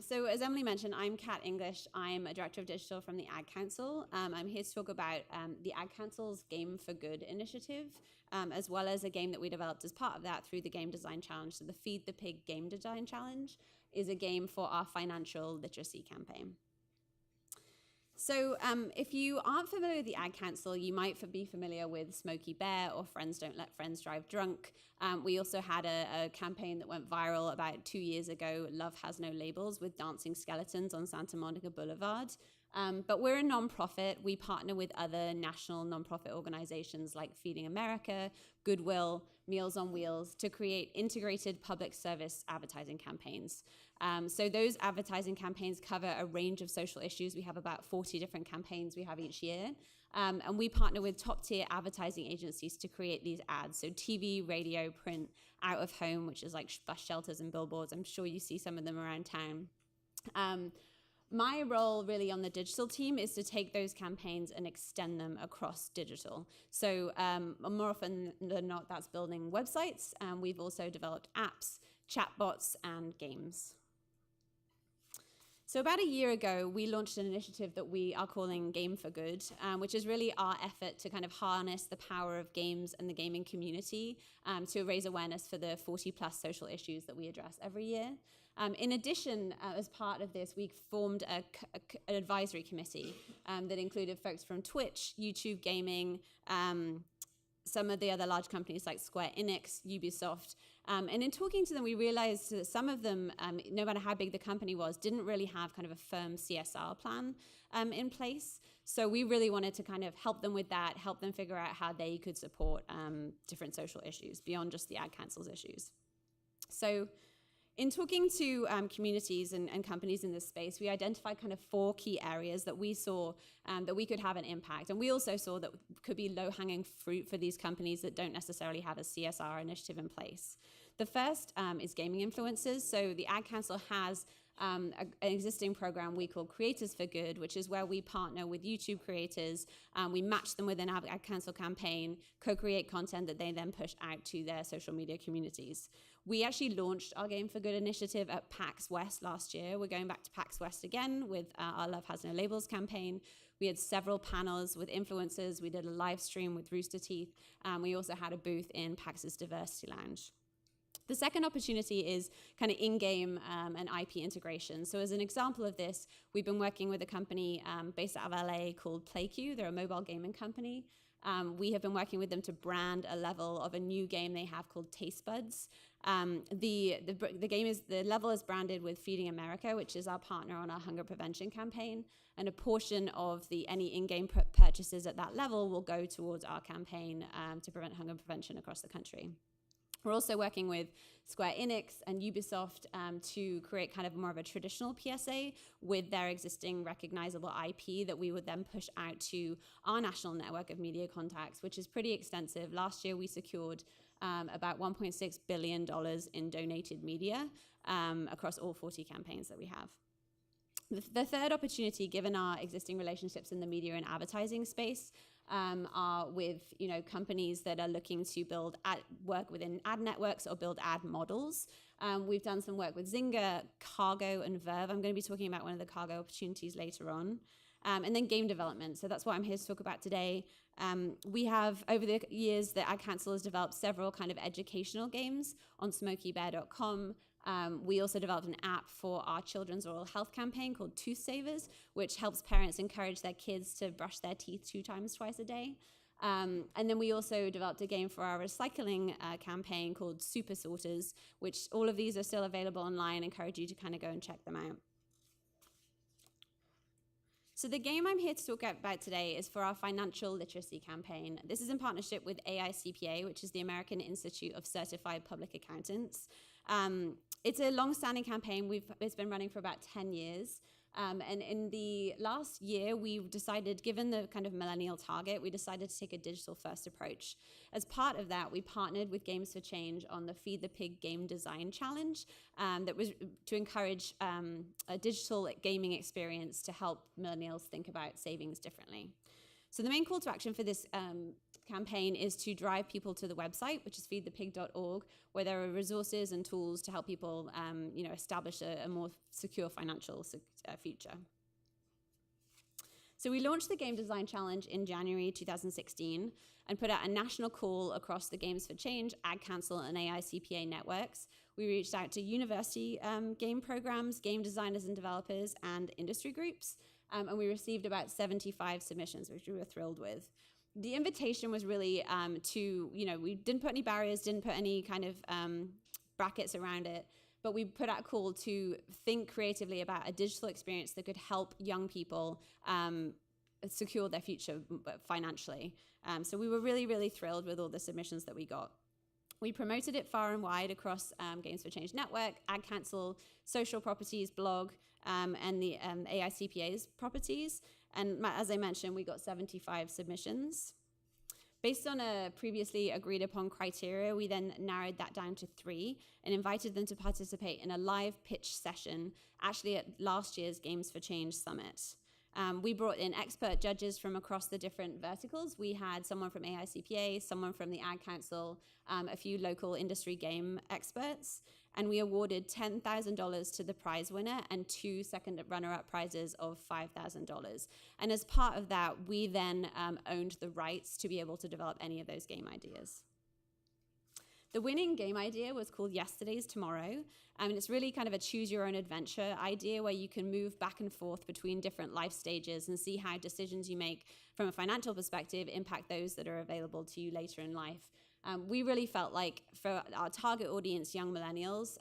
So as Emily mentioned, I'm Kat English. I'm a Director of Digital from the Ad Council. I'm here to talk about the Ad Council's Game for Good initiative, as well as a game that we developed as part of that through the Game Design Challenge. So the Feed the Pig Game Design Challenge is a game for our financial literacy campaign. So if you aren't familiar with the Ad Council, you might be familiar with Smokey Bear or Friends Don't Let Friends Drive Drunk. We also had a campaign that went viral about 2 years ago, Love Has No Labels, with dancing skeletons on Santa Monica Boulevard. But we're a nonprofit. We partner with other national nonprofit organizations like Feeding America, Goodwill, Meals on Wheels to create integrated public service advertising campaigns. So those advertising campaigns cover a range of social issues. We have about 40 different campaigns we have each year. And we partner with top-tier advertising agencies to create these ads. So TV, radio, print, out of home, which is like bus shelters and billboards. I'm sure you see some of them around town. My role really on the digital team is to take those campaigns and extend them across digital. So more often than not, that's building websites. We've also developed apps, chatbots, and games. So about a year ago, we launched an initiative that we are calling Game for Good, which is really our effort to kind of harness the power of games and the gaming community to raise awareness for the 40-plus social issues that we address every year. In addition, as part of this, we formed an advisory committee that included folks from Twitch, YouTube Gaming, some of the other large companies like Square Enix, Ubisoft. And in talking to them, we realized that some of them, no matter how big the company was, didn't really have kind of a firm CSR plan in place. So we really wanted to kind of help them with that, help them figure out how they could support different social issues beyond just the Ad Council's issues. So in talking to communities and companies in this space, we identified kind of 4 key areas that we saw that we could have an impact. And we also saw that could be low-hanging fruit for these companies that don't necessarily have a CSR initiative in place. The first is gaming influencers. So the Ad Council has an existing program we call Creators for Good, which is where we partner with YouTube creators. We match them with an Ad Council campaign, co-create content that they then push out to their social media communities. We actually launched our Game for Good initiative at PAX West last year. We're going back to PAX West again with our Love Has No Labels campaign. We had several panels with influencers. We did a live stream with Rooster Teeth. We also had a booth in PAX's Diversity Lounge. The second opportunity is kind of in-game and IP integration. So as an example of this, we've been working with a company based out of LA called PlayQ. They're a mobile gaming company. We have been working with them to brand a level of a new game they have called Taste Buds. The level is branded with Feeding America, which is our partner on our hunger prevention campaign, and a portion of any in-game purchases at that level will go towards our campaign to prevent hunger prevention across the country. We're also working with Square Enix and Ubisoft to create kind of more of a traditional PSA with their existing recognizable IP that we would then push out to our national network of media contacts, which is pretty extensive. Last year, we secured about $1.6 billion in donated media across all 40 campaigns that we have. The third opportunity, given our existing relationships in the media and advertising space, are with companies that are looking to work within ad networks or build ad models. We've done some work with Zynga, Cargo, and Verve. I'm going to be talking about one of the Cargo opportunities later on. And then game development. So that's what I'm here to talk about today. We have, over the years, the Ad Council has developed several kind of educational games on SmokeyBear.com. We also developed an app for our children's oral health campaign called Tooth Savers, which helps parents encourage their kids to brush their teeth 2 times twice a day. And then we also developed a game for our recycling campaign called Super Sorters, which all of these are still available online. I encourage you to kind of go and check them out. So the game I'm here to talk about today is for our financial literacy campaign. This is in partnership with AICPA, which is the American Institute of Certified Public Accountants. It's a long-standing campaign. It's been running for about 10 years. And in the last year, we've decided, given the kind of millennial target, we decided to take a digital-first approach. As part of that, we partnered with Games for Change on the Feed the Pig Game Design Challenge that was to encourage a digital gaming experience to help millennials think about savings differently. So the main call to action for this campaign is to drive people to the website, which is feedthepig.org, where there are resources and tools to help people establish a more secure financial future. So we launched the Game Design Challenge in January 2016 and put out a national call across the Games for Change, Ad Council, and AICPA networks. We reached out to university game programs, game designers and developers, and industry groups, and we received about 75 submissions, which we were thrilled with. The invitation was really we didn't put any barriers, didn't put any kind of brackets around it, but we put out a call to think creatively about a digital experience that could help young people secure their future financially. So we were really, really thrilled with all the submissions that we got. We promoted it far and wide across Games for Change Network, Ad Council, Social Properties, blog, and the AICPA's properties. And as I mentioned, we got 75 submissions. Based on a previously agreed upon criteria, we then narrowed that down to 3 and invited them to participate in a live pitch session, actually at last year's Games for Change Summit. We brought in expert judges from across the different verticals. We had someone from AICPA, someone from the Ad Council, a few local industry game experts, and we awarded $10,000 to the prize winner and 2 second runner-up prizes of $5,000. And as part of that, we then owned the rights to be able to develop any of those game ideas. The winning game idea was called Yesterday's Tomorrow, and it's really kind of a choose-your-own-adventure idea where you can move back and forth between different life stages and see how decisions you make from a financial perspective impact those that are available to you later in life. We really felt like for our target audience, young millennials,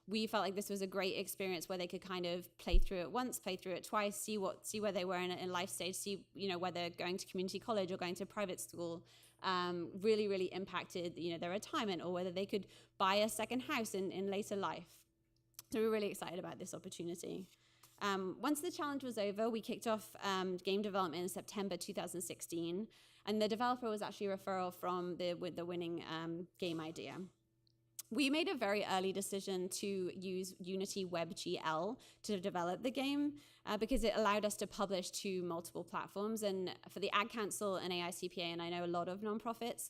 we felt like this was a great experience where they could kind of play through it once, play through it twice, see where they were in a life stage, see whether going to community college or going to private school really, really impacted their retirement, or whether they could buy a second house in later life. So we were really excited about this opportunity. Once the challenge was over, we kicked off game development in September 2016, and the developer was actually a referral from the winning game idea. We made a very early decision to use Unity WebGL to develop the game because it allowed us to publish to multiple platforms. And for the Ad Council and AICPA, and I know a lot of nonprofits,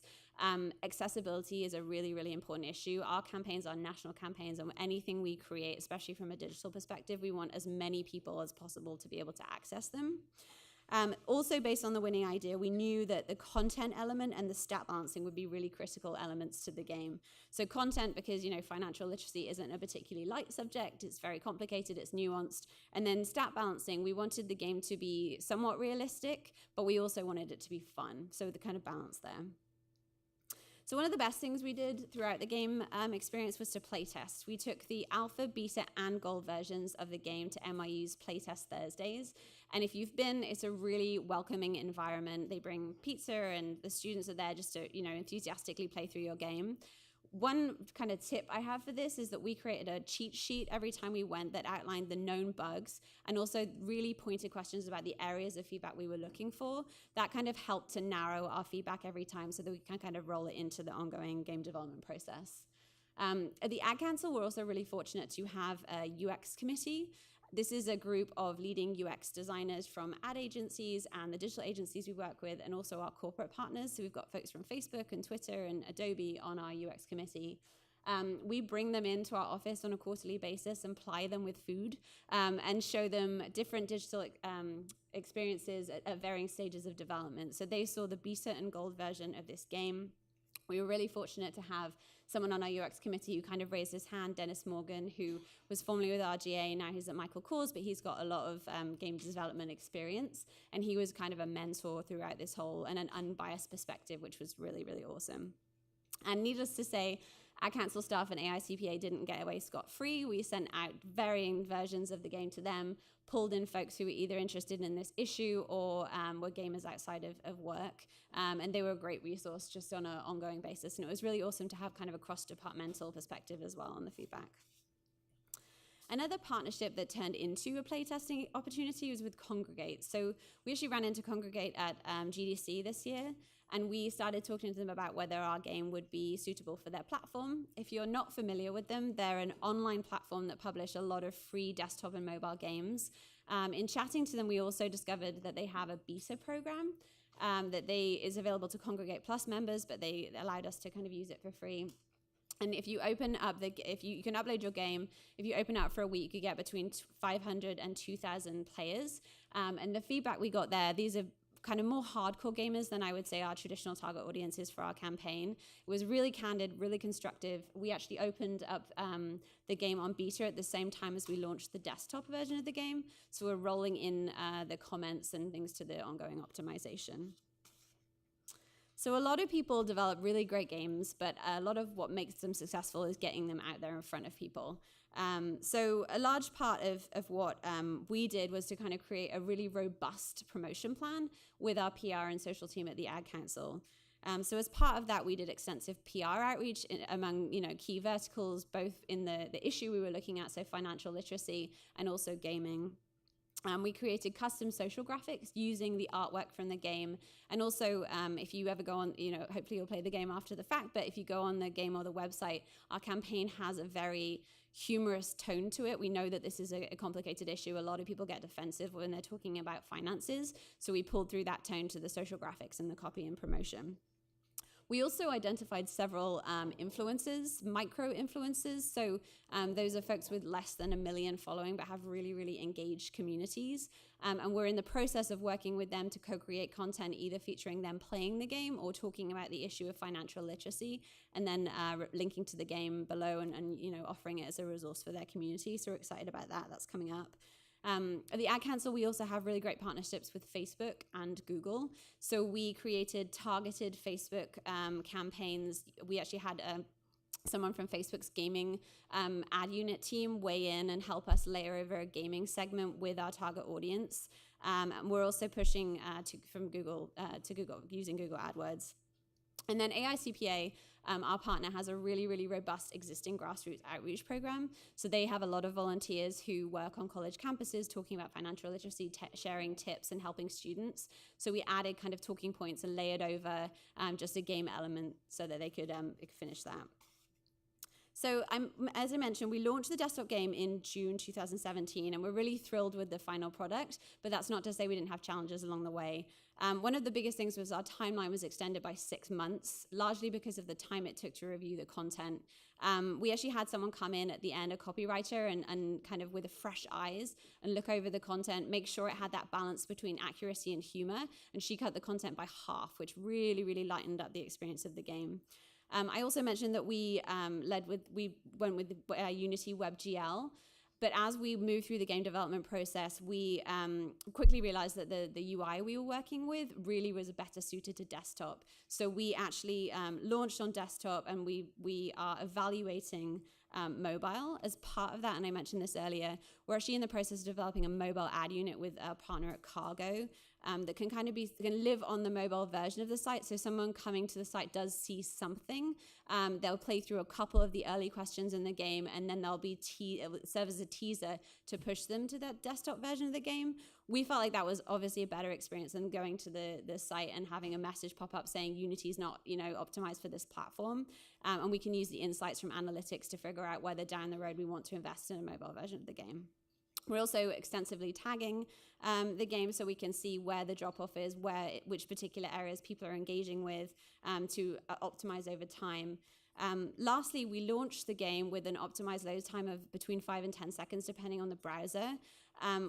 accessibility is a really, really important issue. Our campaigns are national campaigns, and anything we create, especially from a digital perspective, we want as many people as possible to be able to access them. Also, based on the winning idea, we knew that the content element and the stat balancing would be really critical elements to the game. So content, because financial literacy isn't a particularly light subject, it's very complicated, it's nuanced. And then stat balancing, we wanted the game to be somewhat realistic, but we also wanted it to be fun. So the kind of balance there. So one of the best things we did throughout the game experience was to playtest. We took the alpha, beta, and gold versions of the game to NYU's Playtest Thursdays. And if you've been, it's a really welcoming environment. They bring pizza, and the students are there just to enthusiastically play through your game. One kind of tip I have for this is that we created a cheat sheet every time we went that outlined the known bugs and also really pointed questions about the areas of feedback we were looking for. That kind of helped to narrow our feedback every time so that we can kind of roll it into the ongoing game development process. At the Ad Council, we're also really fortunate to have a UX committee. This is a group of leading UX designers from ad agencies and the digital agencies we work with, and also our corporate partners. So we've got folks from Facebook and Twitter and Adobe on our UX committee. We bring them into our office on a quarterly basis and ply them with food and show them different digital experiences at varying stages of development. So they saw the beta and gold version of this game. We were really fortunate to have someone on our UX committee who kind of raised his hand, Dennis Morgan, who was formerly with RGA, now he's at Michael Kors, but he's got a lot of game development experience, and he was kind of a mentor throughout this whole, and an unbiased perspective, which was really, really awesome. And needless to say, Ad Council staff and AICPA didn't get away scot-free. We sent out varying versions of the game to them, pulled in folks who were either interested in this issue or were gamers outside of work. And they were a great resource just on an ongoing basis. And it was really awesome to have kind of a cross-departmental perspective as well on the feedback. Another partnership that turned into a playtesting opportunity was with Congregate. So we actually ran into Congregate at GDC this year, and we started talking to them about whether our game would be suitable for their platform. If you're not familiar with them, they're an online platform that publish a lot of free desktop and mobile games. In chatting to them, we also discovered that they have a beta program. that is available to Congregate Plus members, but they allowed us to kind of use it for free. And if you open up you can upload your game. If you open up for a week, you get between 500 and 2,000 players. And the feedback we got there, these are kind of more hardcore gamers than I would say our traditional target audience is for our campaign. It was really candid, really constructive. We actually opened up the game on beta at the same time as we launched the desktop version of the game. So we're rolling in the comments and things to the ongoing optimization. So a lot of people develop really great games, but a lot of what makes them successful is getting them out there in front of people. So a large part of what we did was to kind of create a really robust promotion plan with our PR and social team at the Ad Council. So as part of that, we did extensive PR outreach among key verticals, both in the issue we were looking at, so financial literacy, and also gaming. We created custom social graphics using the artwork from the game. And also, if you ever go on, hopefully you'll play the game after the fact, but if you go on the game or the website, our campaign has a very humorous tone to it. We know that this is a complicated issue. A lot of people get defensive when they're talking about finances. So we pulled through that tone to the social graphics and the copy and promotion. We also identified several influencers, micro-influencers. So those are folks with less than 1 million following but have really, really engaged communities. And we're in the process of working with them to co-create content, either featuring them playing the game or talking about the issue of financial literacy, and then linking to the game below and offering it as a resource for their community. So we're excited about that. That's coming up. At the Ad Council, we also have really great partnerships with Facebook and Google. So we created targeted Facebook campaigns. We actually had someone from Facebook's gaming ad unit team weigh in and help us layer over a gaming segment with our target audience. And we're also pushing from Google to Google using Google AdWords. And then AICPA, our partner, has a really, really robust existing grassroots outreach program. So they have a lot of volunteers who work on college campuses talking about financial literacy, sharing tips and helping students. So we added kind of talking points and layered over just a game element so that they could finish that. So as I mentioned, we launched the desktop game in June 2017, and we're really thrilled with the final product, but that's not to say we didn't have challenges along the way. One of the biggest things was our timeline was extended by 6 months, largely because of the time it took to review the content. We actually had someone come in at the end, a copywriter, and kind of with fresh eyes and look over the content, make sure it had that balance between accuracy and humor, and she cut the content by half, which really, really lightened up the experience of the game. I also mentioned that we went with Unity WebGL, but as we moved through the game development process, we quickly realized that the UI we were working with really was better suited to desktop. So we actually launched on desktop, and we are evaluating mobile as part of that. And I mentioned this earlier. We're actually in the process of developing a mobile ad unit with our partner at Cargo that can kind of can live on the mobile version of the site. So someone coming to the site does see something. They'll play through a couple of the early questions in the game, and then they'll be serve as a teaser to push them to that desktop version of the game. We felt like that was obviously a better experience than going to the site and having a message pop up saying Unity's not optimized for this platform. And we can use the insights from analytics to figure out whether down the road we want to invest in a mobile version of the game. We're also extensively tagging the game so we can see where the drop-off is, which particular areas people are engaging with to optimize over time. Lastly, we launched the game with an optimized load time of between 5 and 10 seconds, depending on the browser.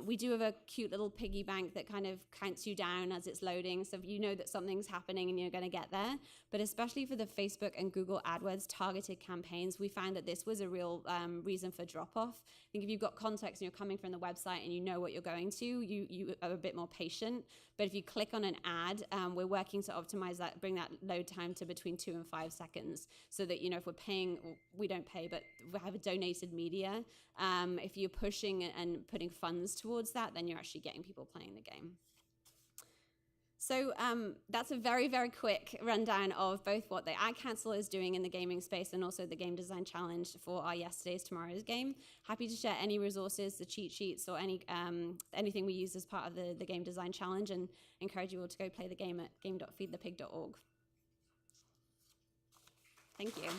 We do have a cute little piggy bank that kind of counts you down as it's loading, so you know that something's happening and you're going to get there. But especially for the Facebook and Google AdWords targeted campaigns, we found that this was a real reason for drop-off. I think if you've got context and you're coming from the website and you know what you're going to, you are a bit more patient. But if you click on an ad, we're working to optimize that, bring that load time to between 2 and 5 seconds, so that if we're paying, we don't pay, but we have a donated media. If you're pushing and putting funds towards that, then you're actually getting people playing the game. So that's a very, very quick rundown of both what the Ad Council is doing in the gaming space and also the Game Design Challenge for our Yesterday's Tomorrow's game. Happy to share any resources, the cheat sheets, or anything we use as part of the Game Design Challenge, and encourage you all to go play the game at game.feedthepig.org. Thank you.